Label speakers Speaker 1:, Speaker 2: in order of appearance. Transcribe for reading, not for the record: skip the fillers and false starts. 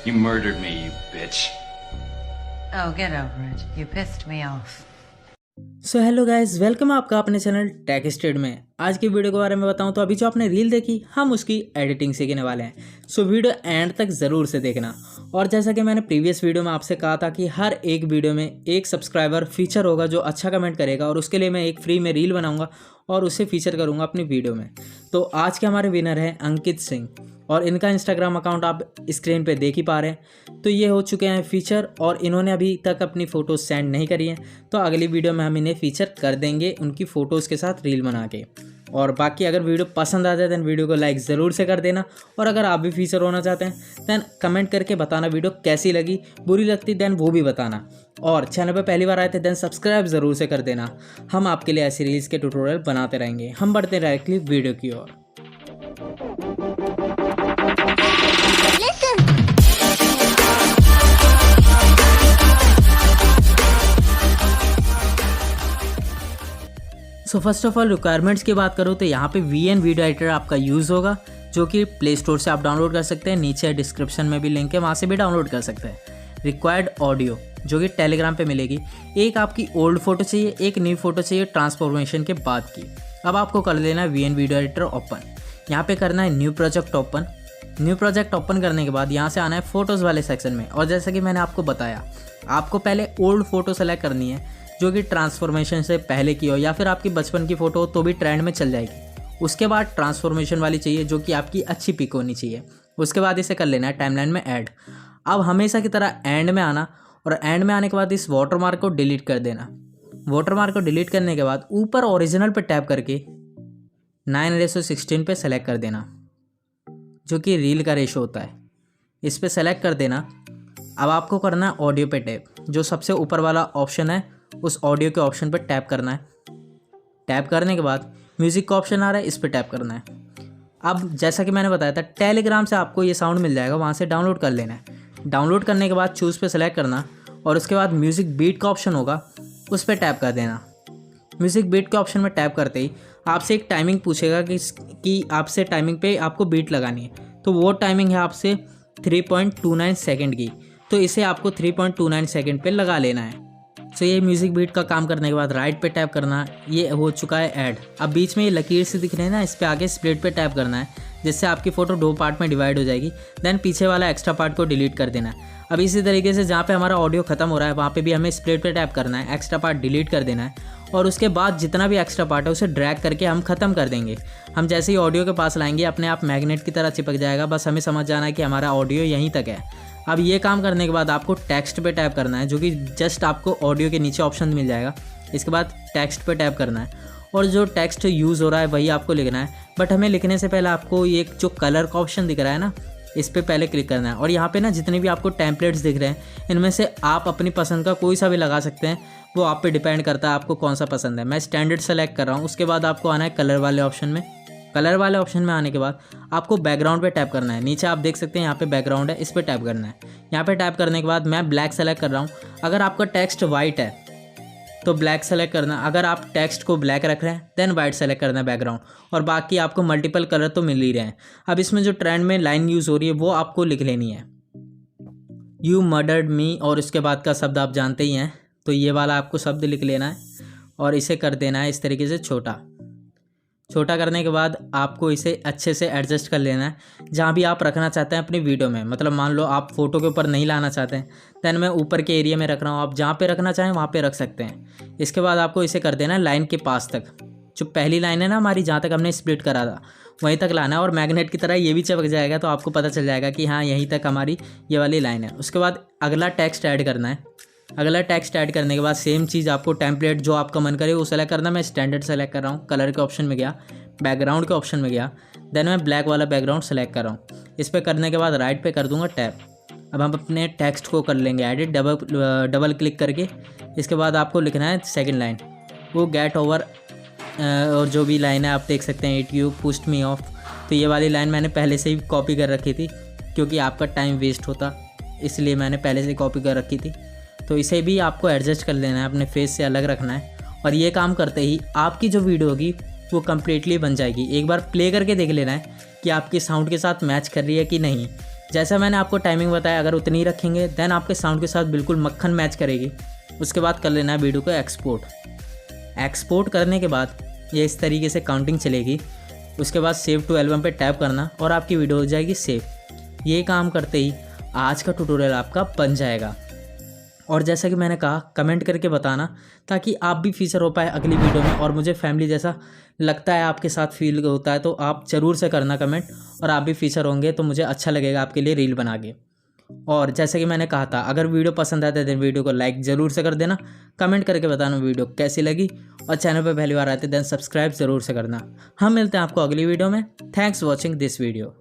Speaker 1: You murdered me, you bitch.
Speaker 2: Oh, get over it. You pissed me off.
Speaker 3: So hello guys, welcome आपका अपने channel take state में। आज की video के बारे में बताऊं तो अभी जो आपने रील देखी हम उसकी एडिटिंग सीखने वाले हैं। सो वीडियो एंड तक ज़रूर से देखना। और जैसा कि मैंने प्रीवियस वीडियो में आपसे कहा था कि हर एक वीडियो में एक सब्सक्राइबर फीचर होगा जो अच्छा कमेंट करेगा, और उसके लिए मैं एक फ्री में रील बनाऊंगा और उसे फीचर करूंगा अपनी वीडियो में। तो आज के हमारे विनर हैं अंकित सिंह, और इनका इंस्टाग्राम अकाउंट आप स्क्रीन पे देख ही पा रहे हैं। तो ये हो चुके हैं फीचर, और इन्होंने अभी तक अपनी फ़ोटोज़ सेंड नहीं करी हैं। तो अगली वीडियो में हम इन्हें फीचर कर देंगे उनकी फ़ोटोज़ के साथ रील बना के। और बाकी अगर वीडियो पसंद आ जाए दैन वीडियो को लाइक ज़रूर से कर देना। और अगर आप भी फीचर होना चाहते हैं दैन कमेंट करके बताना वीडियो कैसी लगी, बुरी लगती दैन वो भी बताना। और चैनल पर पहली बार आए थे दैन सब्सक्राइब ज़रूर से कर देना। हम आपके लिए ऐसी रील्स के ट्यूटोरियल बनाते रहेंगे। हम बढ़ते हैं डायरेक्टली वीडियो की ओर। So first of all requirements की बात करूँ तो यहाँ पे VN वीडियो एडिटर आपका यूज़ होगा, जो कि प्ले स्टोर से आप डाउनलोड कर सकते हैं। नीचे डिस्क्रिप्शन में भी लिंक है, वहाँ से भी डाउनलोड कर सकते हैं। रिक्वायर्ड ऑडियो जो कि टेलीग्राम पे मिलेगी। एक आपकी ओल्ड फोटो चाहिए, एक न्यू फोटो चाहिए ट्रांसफॉर्मेशन के बाद की। अब आपको कर लेना है VN वीडियो एडिटर ओपन। यहाँ पे करना है new project open. New project open करने के बाद यहाँ से आना है फ़ोटोज़ वाले सेक्शन में। और जैसा कि मैंने आपको बताया, आपको पहले ओल्ड फ़ोटो सेलेक्ट करनी है जो कि ट्रांसफॉर्मेशन से पहले की हो, या फिर आपकी बचपन की फ़ोटो हो तो भी ट्रेंड में चल जाएगी। उसके बाद ट्रांसफॉर्मेशन वाली चाहिए जो कि आपकी अच्छी पिक होनी चाहिए। उसके बाद इसे कर लेना है टाइमलाइन में ऐड। अब हमेशा की तरह एंड में आना, और एंड में आने के बाद इस वाटरमार्क को डिलीट कर देना। वाटरमार्क को डिलीट करने के बाद ऊपर ओरिजिनल पर टैप करके 9:16 पे सेलेक्ट कर देना, जो कि रील का रेशो होता है। इस पर सेलेक्ट कर देना। अब आपको करना है ऑडियो पे टैप। जो सबसे ऊपर वाला ऑप्शन है उस ऑडियो के ऑप्शन पर टैप करना है। टैप करने के बाद म्यूज़िक का ऑप्शन आ रहा है, इस पर टैप करना है। अब जैसा कि मैंने बताया था, टेलीग्राम से आपको ये साउंड मिल जाएगा, वहाँ से डाउनलोड कर लेना है। डाउनलोड करने के बाद चूज़ पे सेलेक्ट करना, और उसके बाद म्यूज़िक बीट का ऑप्शन होगा, उस पर टैप कर देना। म्यूज़िक बीट के ऑप्शन में टैप करते ही आपसे एक टाइमिंग पूछेगा कि आपसे टाइमिंग पे आपको बीट लगानी है। तो वो टाइमिंग है आपसे 3.29 सेकेंड की। तो इसे आपको 3.29 सेकेंड पे लगा लेना है। सो ये म्यूज़िक बीट का काम करने के बाद राइट पे टैप करना। ये हो चुका है ऐड। अब बीच में ये लकीर से दिख रहे हैं ना, इस पर आगे स्प्लिट पे टैप करना है, जिससे आपकी फ़ोटो 2 पार्ट में डिवाइड हो जाएगी। देन पीछे वाला एक्स्ट्रा पार्ट को डिलीट कर देना है। अब इसी तरीके से जहाँ पे हमारा ऑडियो खत्म हो रहा है वहाँ पे भी हमें स्प्लिट पे टैप करना है, एक्स्ट्रा पार्ट डिलीट कर देना है, और उसके बाद जितना भी एक्स्ट्रा पार्ट है उसे ड्रैग करके हम ख़त्म कर देंगे। हम जैसे ही ऑडियो के पास लाएंगे अपने आप मैग्नेट की तरह चिपक जाएगा। बस हमें समझ जाना है कि हमारा ऑडियो यहीं तक है। अब ये काम करने के बाद आपको टेक्स्ट पे टैप करना है, जो कि जस्ट आपको ऑडियो के नीचे ऑप्शन मिल जाएगा। इसके बाद टेक्स्ट पे टैप करना है, और जो टेक्स्ट यूज़ हो रहा है वही आपको लिखना है। बट हमें लिखने से पहले आपको ये जो कलर का ऑप्शन दिख रहा है ना, इस पर पहले क्लिक करना है। और यहाँ पे ना जितने भी आपको टेम्पलेट्स दिख रहे हैं इनमें से आप अपनी पसंद का कोई सा भी लगा सकते हैं। वो आप पे डिपेंड करता है आपको कौन सा पसंद है। मैं स्टैंडर्ड सेलेक्ट कर रहा हूँ। उसके बाद आपको आना है कलर वाले ऑप्शन में। कलर वाले ऑप्शन में आने के बाद आपको बैकग्राउंड पे टैप करना है। नीचे आप देख सकते हैं यहाँ पे बैकग्राउंड है, इस पर टैप करना है। यहाँ पे टैप करने के बाद मैं ब्लैक सेलेक्ट कर रहा हूँ। अगर आपका टेक्स्ट वाइट है तो ब्लैक सेलेक्ट करना। अगर आप टेक्स्ट को ब्लैक रख रहे हैं देन वाइट सेलेक्ट करना है बैकग्राउंड। और बाकी आपको मल्टीपल कलर तो मिल ही रहे हैं। अब इसमें जो ट्रेंड में लाइन यूज़ हो रही है वो आपको लिख लेनी है, यू मर्डर्ड मी, और उसके बाद का शब्द आप जानते ही हैं। तो ये वाला आपको शब्द लिख लेना है, और इसे कर देना है इस तरीके से छोटा। छोटा करने के बाद आपको इसे अच्छे से एडजस्ट कर लेना है जहाँ भी आप रखना चाहते हैं अपनी वीडियो में। मतलब मान लो आप फ़ोटो के ऊपर नहीं लाना चाहते हैं, दैन मैं ऊपर के एरिया में रख रहा हूँ। आप जहाँ पे रखना चाहें वहाँ पे रख सकते हैं। इसके बाद आपको इसे कर देना है लाइन के पास तक। जो पहली लाइन है ना हमारी, जहाँ तक हमने स्प्लिट करा था वहीं तक लाना है, और मैग्नेट की तरह ये भी चिपक जाएगा। तो आपको पता चल जाएगा कि हाँ यहीं तक हमारी ये वाली लाइन है। उसके बाद अगला टेक्स्ट ऐड करना है। अगला टेक्स्ट ऐड करने के बाद सेम चीज़ आपको टेम्पलेट जो आपका मन करे वो सेलेक्ट करना। मैं स्टैंडर्ड सेलेक्ट कर रहा हूँ। कलर के ऑप्शन में गया, बैकग्राउंड के ऑप्शन में गया, देन मैं ब्लैक वाला बैकग्राउंड सेलेक्ट कर रहा हूँ। इस पर करने के बाद राइट पे कर दूंगा टैप। अब हम अपने टेक्स्ट को कर लेंगे एडिट डबल क्लिक करके। इसके बाद आपको लिखना है सेकंड लाइन, वो गेट ओवर, और जो भी लाइन है आप देख सकते हैं, it you pushed me of. तो ये वाली लाइन मैंने पहले से ही कॉपी कर रखी थी, क्योंकि आपका टाइम वेस्ट होता इसलिए मैंने पहले से कॉपी कर रखी थी। तो इसे भी आपको एडजस्ट कर लेना है, अपने फेस से अलग रखना है। और ये काम करते ही आपकी जो वीडियो होगी वो कम्प्लीटली बन जाएगी। एक बार प्ले करके देख लेना है कि आपके साउंड के साथ मैच कर रही है कि नहीं। जैसा मैंने आपको टाइमिंग बताया, अगर उतनी ही रखेंगे देन आपके साउंड के साथ बिल्कुल मक्खन मैच करेगी। उसके बाद कर लेना है वीडियो को एक्सपोर्ट करने के बाद ये इस तरीके से काउंटिंग चलेगी। उसके बाद सेव टू एल्बम पे टैप करना और आपकी वीडियो हो जाएगी सेव। ये काम करते ही आज का ट्यूटोरियल आपका बन जाएगा। और जैसा कि मैंने कहा, कमेंट करके बताना ताकि आप भी फीचर हो पाए अगली वीडियो में, और मुझे फैमिली जैसा लगता है आपके साथ फील होता है, तो आप ज़रूर से करना कमेंट, और आप भी फीचर होंगे तो मुझे अच्छा लगेगा आपके लिए रील बना के। और जैसा कि मैंने कहा था, अगर वीडियो पसंद आता है तो वीडियो को लाइक ज़रूर से कर देना, कमेंट करके बताना वीडियो कैसी लगी, और चैनल पर पहली बार आते देन सब्सक्राइब ज़रूर से करना। हम मिलते हैं आपको अगली वीडियो में। Thanks watching this video.